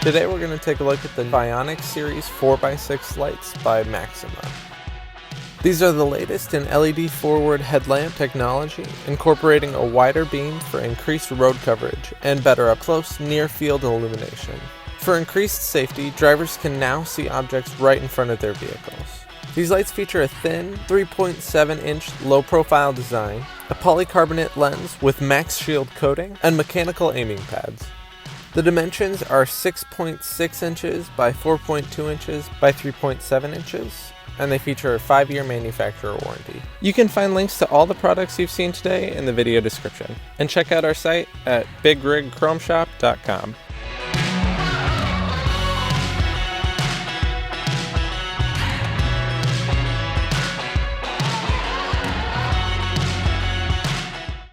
Today we're going to take a look at the Vionic Series 4x6 lights by Maxxima. These are the latest in LED forward headlamp technology, incorporating a wider beam for increased road coverage and better up-close, near-field illumination. For increased safety, drivers can now see objects right in front of their vehicles. These lights feature a thin, 3.7-inch low-profile design, a polycarbonate lens with Max Shield coating, and mechanical aiming pads. The dimensions are 6.6 inches by 4.2 inches by 3.7 inches, and they feature a 5-year manufacturer warranty. You can find links to all the products you've seen today in the video description, and check out our site at bigrigchromeshop.com.